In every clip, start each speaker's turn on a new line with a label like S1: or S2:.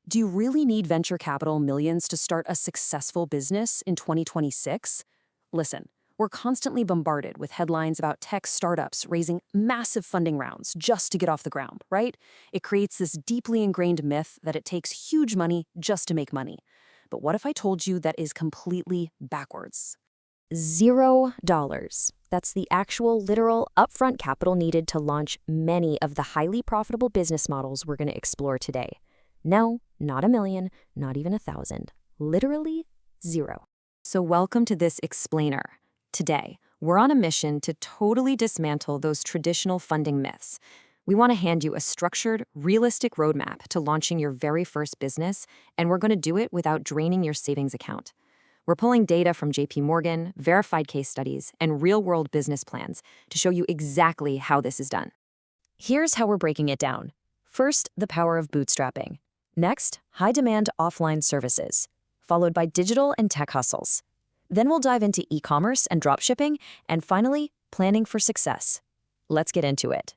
S1: Do you really need venture capital millions to start a successful business in 2026? Listen, we're constantly bombarded with headlines about tech startups raising massive funding rounds just to get off the ground, right? It creates this deeply ingrained myth that it takes huge money just to make money. But what if I told you that is completely backwards?
S2: $0. That's the actual literal upfront capital needed to launch many of the highly profitable business models we're going to explore today. No, not a million, not even 1,000. Literally zero.
S1: So welcome to this explainer. Today, we're on a mission to totally dismantle those traditional funding myths. We want to hand you a structured, realistic roadmap to launching your very first business, and we're going to do it without draining your savings account. We're pulling data from JP Morgan, verified case studies, and real-world business plans to show you exactly how this is done.
S2: Here's how we're breaking it down. First, the power of bootstrapping. Next, high-demand offline services, followed by digital and tech hustles. Then we'll dive into e-commerce and dropshipping, and finally, planning for success. Let's get into it.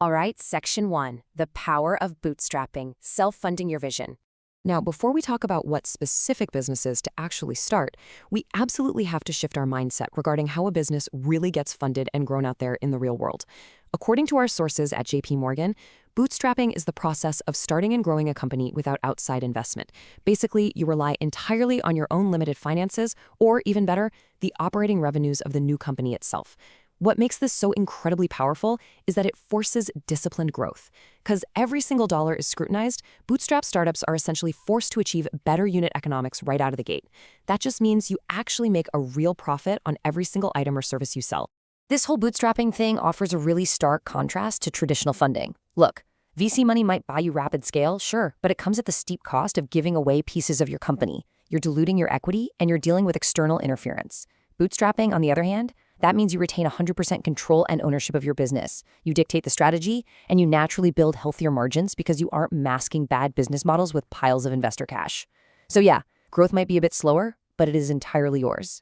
S3: All right, Section 1, the power of bootstrapping, self-funding your vision.
S4: Now, before we talk about what specific businesses to actually start, we absolutely have to shift our mindset regarding how a business really gets funded and grown out there in the real world. According to our sources at JP Morgan, bootstrapping is the process of starting and growing a company without outside investment. Basically, you rely entirely on your own limited finances, or even better, the operating revenues of the new company itself. What makes this so incredibly powerful is that it forces disciplined growth. Because every single dollar is scrutinized, bootstrap startups are essentially forced to achieve better unit economics right out of the gate. That just means you actually make a real profit on every single item or service you sell.
S2: This whole bootstrapping thing offers a really stark contrast to traditional funding. Look, VC money might buy you rapid scale, sure, but it comes at the steep cost of giving away pieces of your company. You're diluting your equity, and you're dealing with external interference. Bootstrapping, on the other hand, that means you retain 100% control and ownership of your business. You dictate the strategy, and you naturally build healthier margins because you aren't masking bad business models with piles of investor cash. So yeah, growth might be a bit slower, but it is entirely yours.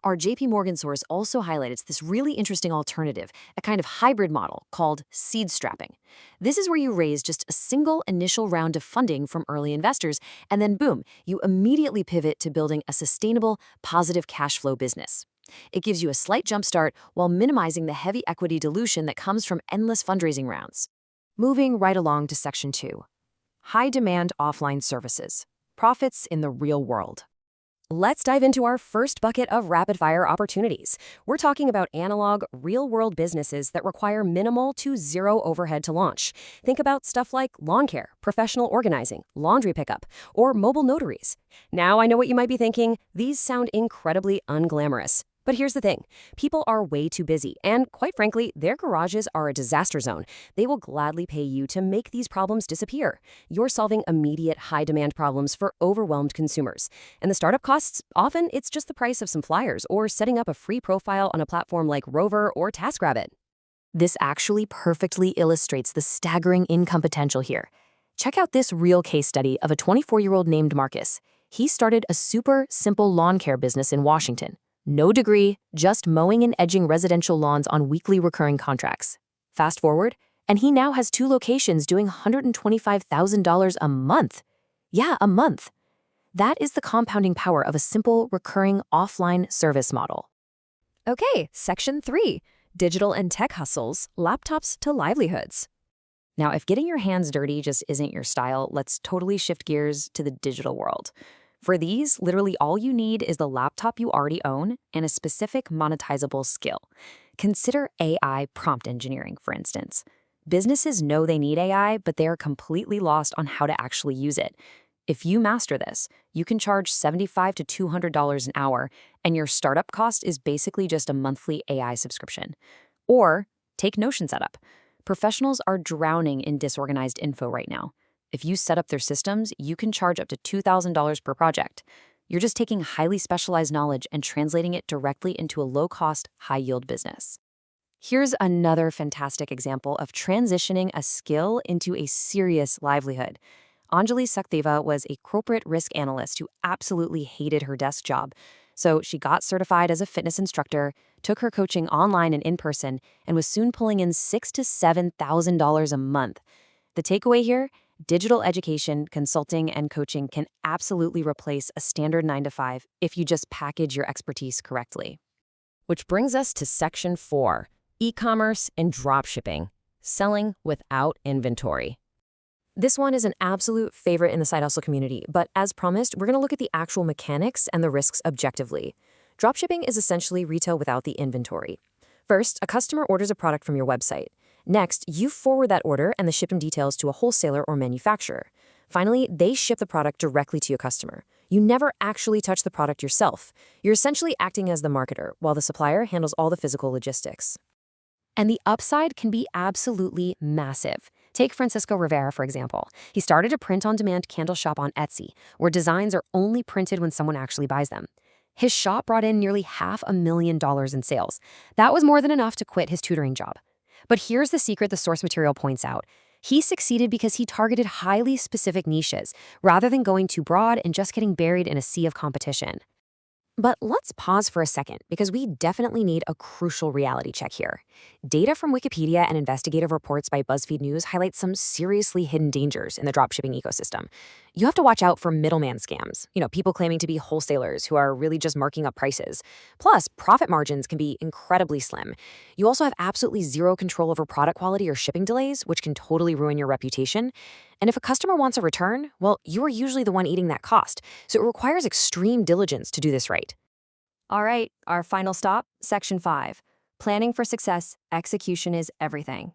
S1: Our JP Morgan source also highlights this really interesting alternative, a kind of hybrid model called seed strapping. This is where you raise just a single initial round of funding from early investors, and then boom, you immediately pivot to building a sustainable, positive cash flow business. It gives you a slight jumpstart while minimizing the heavy equity dilution that comes from endless fundraising rounds.
S4: Moving right along to Section 2. High-demand offline services. Profits in the real world.
S2: Let's dive into our first bucket of rapid-fire opportunities. We're talking about analog, real-world businesses that require minimal to zero overhead to launch. Think about stuff like lawn care, professional organizing, laundry pickup, or mobile notaries. Now, I know what you might be thinking. These sound incredibly unglamorous. But here's the thing. People are way too busy, and quite frankly, their garages are a disaster zone. They will gladly pay you to make these problems disappear. You're solving immediate high-demand problems for overwhelmed consumers. And the startup costs, often it's just the price of some flyers or setting up a free profile on a platform like Rover or TaskRabbit.
S1: This actually perfectly illustrates the staggering income potential here. Check out this real case study of a 24-year-old named Marcus. He started a super simple lawn care business in Washington. No degree, just mowing and edging residential lawns on weekly recurring contracts. Fast forward, and he now has 2 locations doing $125,000 a month. Yeah, a month. That is the compounding power of a simple, recurring offline service model.
S2: Okay, Section 3, digital and tech hustles, laptops to livelihoods.
S1: Now, if getting your hands dirty just isn't your style, let's totally shift gears to the digital world. For these, literally all you need is the laptop you already own and a specific monetizable skill. Consider AI prompt engineering, for instance. Businesses know they need AI, but they are completely lost on how to actually use it. If you master this, you can charge $75 to $200 an hour, and your startup cost is basically just a monthly AI subscription. Or take Notion setup. Professionals are drowning in disorganized info right now. If you set up their systems, you can charge up to $2,000 per project. You're just taking highly specialized knowledge and translating it directly into a low-cost, high-yield business. Here's another fantastic example of transitioning a skill into a serious livelihood. Anjali Sakdeva was a corporate risk analyst who absolutely hated her desk job. So she got certified as a fitness instructor, took her coaching online and in person, and was soon pulling in $6,000 to $7,000 a month. The takeaway here?
S2: Digital education, consulting, and coaching can absolutely replace a standard 9 to 5 if you just package your expertise correctly.
S3: Which brings us to Section 4, e-commerce and dropshipping, selling without inventory.
S2: This one is an absolute favorite in the side hustle community, but as promised, we're going to look at the actual mechanics and the risks objectively. Dropshipping is essentially retail without the inventory. First, a customer orders a product from your website. Next, you forward that order and the shipping details to a wholesaler or manufacturer. Finally, they ship the product directly to your customer. You never actually touch the product yourself. You're essentially acting as the marketer, while the supplier handles all the physical logistics. And the upside can be absolutely massive. Take Francisco Rivera, for example. He started a print-on-demand candle shop on Etsy, where designs are only printed when someone actually buys them. His shop brought in nearly $500,000 in sales. That was more than enough to quit his tutoring job. But here's the secret the source material points out. He succeeded because he targeted highly specific niches, rather than going too broad and just getting buried in a sea of competition. But let's pause for a second, because we definitely need a crucial reality check here. Data from Wikipedia and investigative reports by BuzzFeed News highlight some seriously hidden dangers in the dropshipping ecosystem. You have to watch out for middleman scams, people claiming to be wholesalers who are really just marking up prices. Plus, profit margins can be incredibly slim. You also have absolutely zero control over product quality or shipping delays, which can totally ruin your reputation. And if a customer wants a return, well, you are usually the one eating that cost, so it requires extreme diligence to do this right. All right, our final stop, Section 5. Planning for success, execution is everything.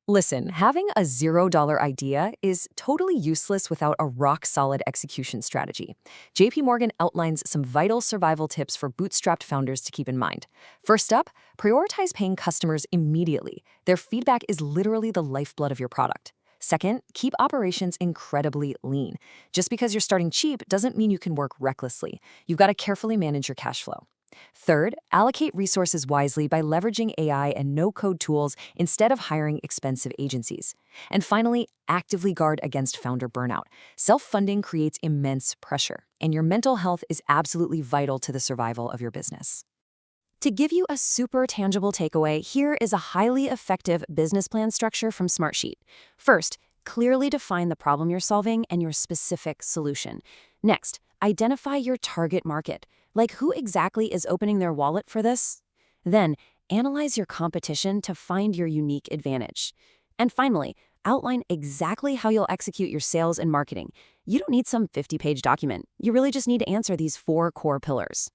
S4: Listen, having a $0 idea is totally useless without a rock-solid execution strategy. JP Morgan outlines some vital survival tips for bootstrapped founders to keep in mind. First up, prioritize paying customers immediately. Their feedback is literally the lifeblood of your product. Second, keep operations incredibly lean. Just because you're starting cheap doesn't mean you can work recklessly. You've got to carefully manage your cash flow. Third, allocate resources wisely by leveraging AI and no-code tools instead of hiring expensive agencies. And finally, actively guard against founder burnout. Self-funding creates immense pressure, and your mental health is absolutely vital to the survival of your business.
S2: To give you a super tangible takeaway, here is a highly effective business plan structure from Smartsheet. First, clearly define the problem you're solving and your specific solution. Next, identify your target market. Like, who exactly is opening their wallet for this? Then, analyze your competition to find your unique advantage. And finally, outline exactly how you'll execute your sales and marketing. You don't need some 50-page document. You really just need to answer these 4 core pillars.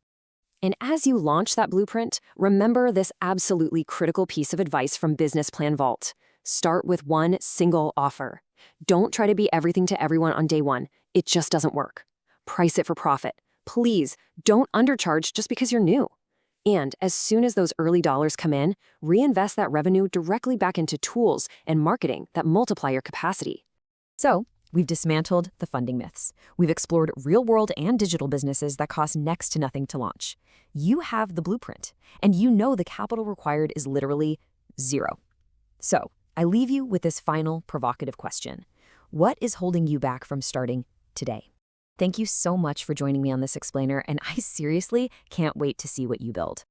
S2: And as you launch that blueprint, remember this absolutely critical piece of advice from Business Plan Vault. Start with one single offer. Don't try to be everything to everyone on day one. It just doesn't work. Price it for profit. Please, don't undercharge just because you're new. And as soon as those early dollars come in, reinvest that revenue directly back into tools and marketing that multiply your capacity.
S1: So, we've dismantled the funding myths. We've explored real-world and digital businesses that cost next to nothing to launch. You have the blueprint, and you know the capital required is literally zero. So, I leave you with this final provocative question. What is holding you back from starting today? Thank you so much for joining me on this explainer, and I seriously can't wait to see what you build.